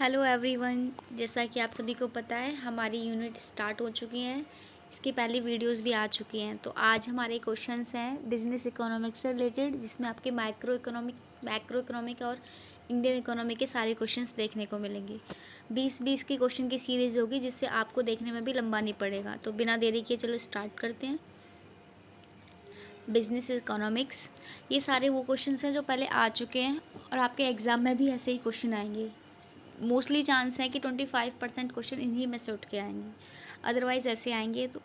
Hello everyone. जैसा कि आप सभी को पता है हमारी यूनिट स्टार्ट हो चुकी हैं। इसकी पहली वीडियोस भी आ चुकी हैं। तो आज हमारे क्वेश्चंस हैं बिजनेस इकोनॉमिक्स से रिलेटेड, जिसमें आपके मैक्रो इकोनॉमिक और इंडियन इकोनॉमी के सारे क्वेश्चंस देखने को मिलेंगे। 20-20 की क्वेश्चन की सीरीज़ होगी, जिससे आपको देखने में भी लंबा नहीं पड़ेगा। तो बिना देरी किए चलो स्टार्ट करते हैं। बिजनेस इकोनॉमिक्स, ये सारे वो क्वेश्चंस हैं जो पहले आ चुके हैं और आपके एग्ज़ाम में भी ऐसे ही क्वेश्चन आएंगे। मोस्टली चांस है कि 25% क्वेश्चन इन्हीं में से उठ के आएंगे, अदरवाइज़ ऐसे आएंगे। तो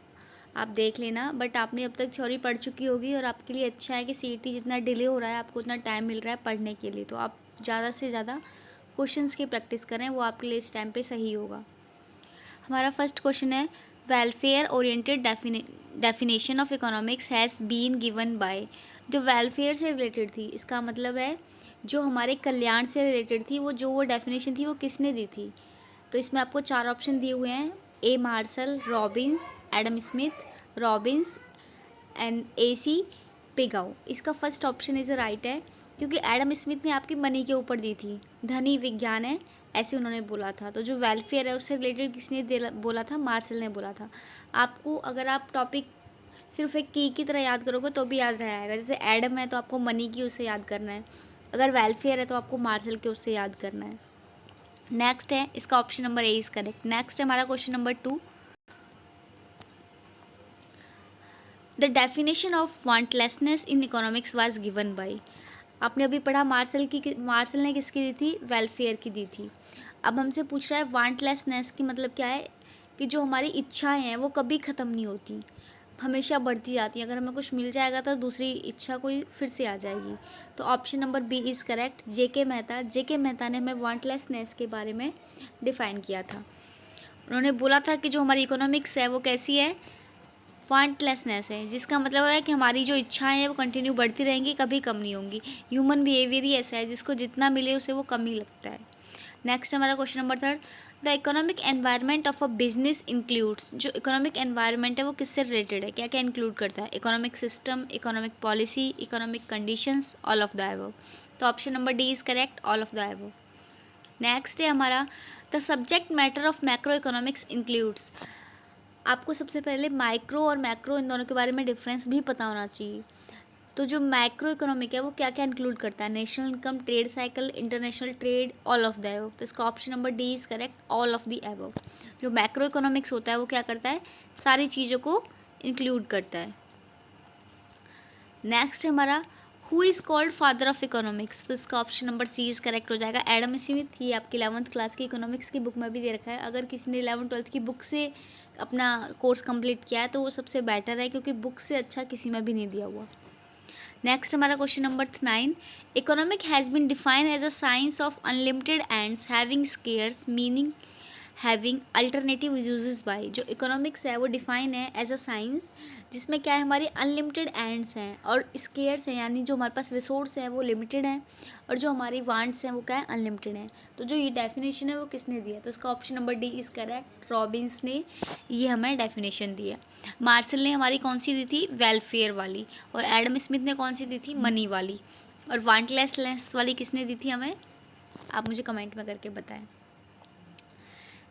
आप देख लेना। बट आपने अब तक थ्योरी पढ़ चुकी होगी और आपके लिए अच्छा है कि सीईटी जितना डिले हो रहा है आपको उतना टाइम मिल रहा है पढ़ने के लिए। तो आप ज़्यादा से ज़्यादा क्वेश्चंस की प्रैक्टिस करें, वो आपके लिए इस टाइम पे सही होगा। हमारा फर्स्ट क्वेश्चन है welfare oriented definition of economics has been given by. जो वेलफेयर से रिलेटेड थी, इसका मतलब है जो हमारे कल्याण से रिलेटेड थी, वो डेफिनेशन थी वो किसने दी थी। तो इसमें आपको 4 ऑप्शन दिए हुए हैं: A Marshall, Robbins, Adam Smith, Robbins and AC Pigou. इसका फर्स्ट ऑप्शन इज़ राइट है, क्योंकि एडम स्मिथ ने आपकी मनी के ऊपर दी थी। धन ही विज्ञान है, ऐसे उन्होंने बोला था। तो जो वेलफेयर है उससे रिलेटेड किसने बोला था? मार्शल ने बोला था। आपको अगर आप टॉपिक सिर्फ एक की तरह याद करोगे तो भी याद रहेगा। जैसे एडम है तो आपको मनी की उससे याद करना है, अगर वेलफेयर है तो आपको मार्शल के उससे याद करना है। नेक्स्ट है, इसका option number A is correct. Next है हमारा question number 2। The definition of wantlessness in economics was given by. आपने अभी पढ़ा मार्शल ने किसकी दी थी? वेलफेयर की दी थी। अब हमसे पूछ रहा है वांटलेसनेस की मतलब क्या है? कि जो हमारी इच्छाएं हैं वो कभी ख़त्म नहीं होती, हमेशा बढ़ती जाती हैं। अगर हमें कुछ मिल जाएगा तो दूसरी इच्छा कोई फिर से आ जाएगी। तो option number B is correct. J K Mehta ने हमें वांटलेसनेस के बारे में डिफ़ाइन किया था। उन्होंने बोला था कि जो हमारी इकोनॉमिक्स है वो कैसी है? वांटलेसनेस है, जिसका मतलब है कि हमारी जो इच्छाएं हैं वो कंटिन्यू बढ़ती रहेंगी, कभी कम नहीं होंगी। ह्यूमन बिहेवियर ही ऐसा है, जिसको जितना मिले उसे वो कम ही लगता है। नेक्स्ट हमारा question number 3। The economic environment of a business includes. जो इकोनॉमिक एनवायरनमेंट है वो किससे रिलेटेड है? क्या क्या इंक्लूड करता है? Economic system, economic policy, economic conditions, all of the above. तो option number D is correct, all of the above. Next है हमारा the subject matter of macro economics includes. आपको सबसे पहले माइक्रो और मैक्रो इन दोनों के बारे में डिफरेंस भी पता होना चाहिए। तो जो मैक्रो इकोनॉमिक है वो क्या क्या इंक्लूड करता है? National income, trade cycle, international trade, all of the above. तो इसका option number D is correct, all of the above. जो मैक्रो इकोनॉमिक्स होता है वो क्या करता है? सारी चीज़ों को इंक्लूड करता है। नेक्स्ट है हमारा who is called father of economics. तो इसका option number C is correct हो जाएगा, एडम स्मिथ। ये आपकी 11th क्लास की इकोनॉमिक्स की बुक में भी दे रखा है। अगर किसी ने 11th-12th की बुक से अपना कोर्स कंप्लीट किया है तो वो सबसे बेटर है, क्योंकि बुक से अच्छा किसी में भी नहीं दिया हुआ। नेक्स्ट हमारा question number 9। Economic has been defined as a science of unlimited ends having scarce meaning having alternative uses by. जो इकोनॉमिक्स है वो डिफाइन है एज अ साइंस जिसमें क्या है, हमारी अनलिमिटेड एंड्स हैं और स्केयर्स हैं, यानी जो हमारे पास रिसोर्स हैं वो लिमिटेड हैं और जो हमारी वांट्स हैं वो क्या है, अनलिमिटेड हैं। तो जो ये डेफिनेशन है वो किसने दिया? तो इसका option number D is correct, Robins ने ये हमें डेफिनेशन दी है। मार्शल ने हमारी कौन सी दी थी? वेलफेयर वाली। और एडम स्मिथ ने कौन सी दी थी? मनी वाली। और वांटलेसनेस वाली किसने दी थी हमें? आप मुझे कमेंट में करके बताएं।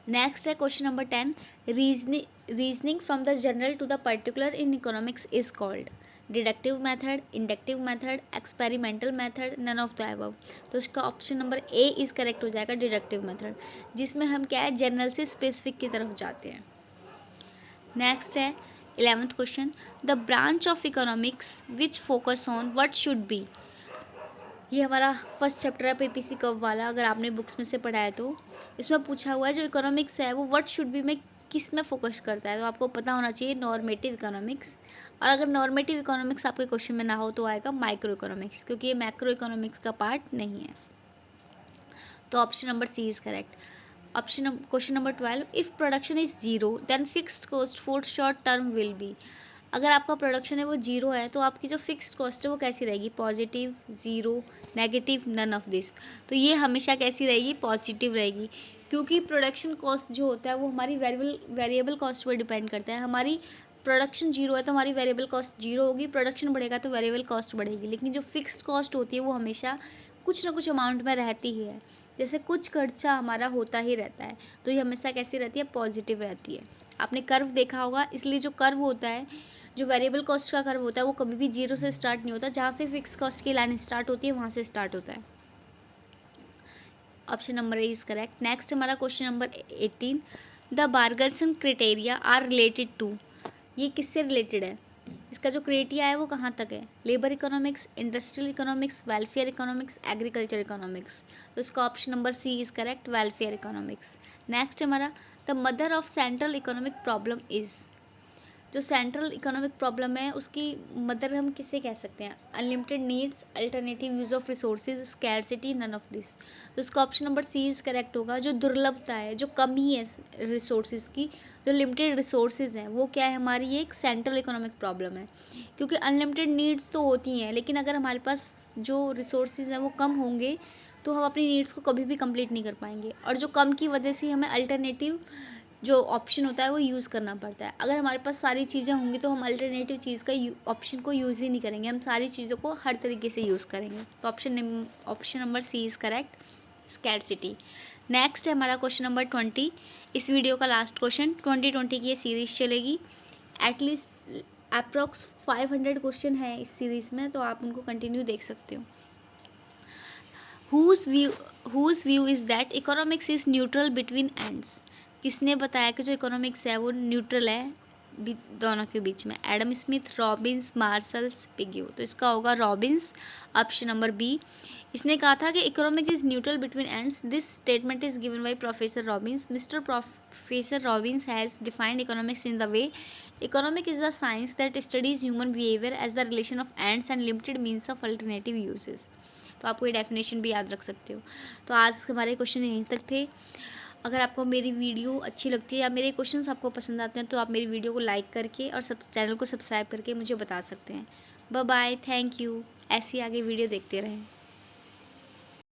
नेक्स्ट है question number 10। Reasoning from the general to the particular in economics is called deductive method, inductive method, experimental method, none of the above. तो इसका option number A is correct हो जाएगा, डिडक्टिव मेथड, जिसमें हम क्या है, general से specific की तरफ जाते हैं। नेक्स्ट है 11th question. The branch of economics which focus on what should be. ये हमारा फर्स्ट चैप्टर है पीपीसी कर्व वाला, अगर आपने बुक्स में से पढ़ा है तो। इसमें पूछा हुआ है जो इकोनॉमिक्स है वो व्हाट शुड बी में किस में फोकस करता है। तो आपको पता होना चाहिए नॉर्मेटिव इकोनॉमिक्स, और अगर नॉर्मेटिव इकोनॉमिक्स आपके क्वेश्चन में ना हो तो आएगा माइक्रो इकोनॉमिक्स, क्योंकि ये मैक्रो इकोनॉमिक्स का पार्ट नहीं है। तो option number C is correct. Question number 12। If production is zero then fixed cost for short term will be. अगर आपका प्रोडक्शन है वो जीरो है तो आपकी जो फिक्स्ड कॉस्ट है वो कैसी रहेगी? Positive, zero, negative, none of this. तो ये हमेशा कैसी रहेगी? पॉजिटिव रहेगी, क्योंकि प्रोडक्शन कॉस्ट जो होता है वो हमारी वेरिएबल कॉस्ट पर डिपेंड करता है। हमारी प्रोडक्शन जीरो है तो हमारी वेरिएबल कॉस्ट जीरो होगी, प्रोडक्शन बढ़ेगा तो वेरिएबल कॉस्ट बढ़ेगी। लेकिन जो फिक्स्ड कॉस्ट होती है वो हमेशा कुछ ना कुछ अमाउंट में रहती ही है। जैसे कुछ खर्चा हमारा होता ही रहता है, तो ये हमेशा कैसी रहती है, पॉजिटिव रहती है। आपने कर्व देखा होगा, इसलिए जो कर्व होता है, जो वेरिएबल कॉस्ट का कर्व होता है, वो कभी भी जीरो से स्टार्ट नहीं होता, जहाँ से फिक्स कॉस्ट की लाइन स्टार्ट होती है वहाँ से स्टार्ट होता है। Option number A is correct. Next हमारा question number 18, the Bergson criteria are related to, ये किससे रिलेटेड है, इसका जो क्राइटेरिया है वो कहाँ तक है, labour economics, industrial economics, welfare economics, agriculture economics. तो इसका option number C is correct, welfare economics. Next हमारा, the mother of central economic problem is, जो सेंट्रल इकोनॉमिक प्रॉब्लम है उसकी मदर हम किसे कह सकते हैं, unlimited needs, alternative use of resources, scarcity, none of this. तो इसका option number C is correct होगा, जो दुर्लभता है, जो कमी है रिसोर्सेज की, जो लिमिटेड रिसोर्सेज हैं, वो क्या है हमारी, ये एक सेंट्रल इकोनॉमिक प्रॉब्लम है। क्योंकि अनलिमिटेड नीड्स तो होती हैं, लेकिन अगर हमारे पास जो रिसोर्सेज हैं वो कम होंगे तो हम अपनी नीड्स को कभी भी कंप्लीट नहीं कर पाएंगे, और जो कम की वजह से हमें अल्टरनेटिव जो ऑप्शन होता है वो यूज़ करना पड़ता है। अगर हमारे पास सारी चीज़ें होंगी तो हम अल्टरनेटिव चीज़ का ऑप्शन को यूज़ ही नहीं करेंगे, हम सारी चीज़ों को हर तरीके से यूज़ करेंगे। तो option number C is correct, scarcity. Next है हमारा क्वेश्चन नंबर 20, इस वीडियो का लास्ट क्वेश्चन। 2020 की ये सीरीज़ चलेगी, एटलीस्ट अप्रॉक्स 500 क्वेश्चन है इस सीरीज़ में, तो आप उनको कंटिन्यू देख सकते हो। whose view is that economics is neutral between ends, किसने बताया कि जो इकोनॉमिक्स है वो न्यूट्रल है दोनों के बीच में, एडम स्मिथ, रॉबिन्स, मार्शल्स, पिग्यू। तो इसका होगा रॉबिन्स, ऑप्शन नंबर बी। इसने कहा था कि economic is neutral between ends, this statement is given by professor Robbins. Mister professor Robbins has defined economics in the way, economic is the science that studies human behaviour as the relation of ends and limited means of alternative uses. तो आपको ये definition भी याद रख सकते हो। तो आज हमारे क्वेश्चन यहीं तक थे। अगर आपको मेरी वीडियो अच्छी लगती है या मेरे क्वेश्चंस आपको पसंद आते हैं तो आप मेरी वीडियो को लाइक करके और चैनल को सब्सक्राइब करके मुझे बता सकते हैं। Bye bye, thank you. ऐसी आगे वीडियो देखते रहें।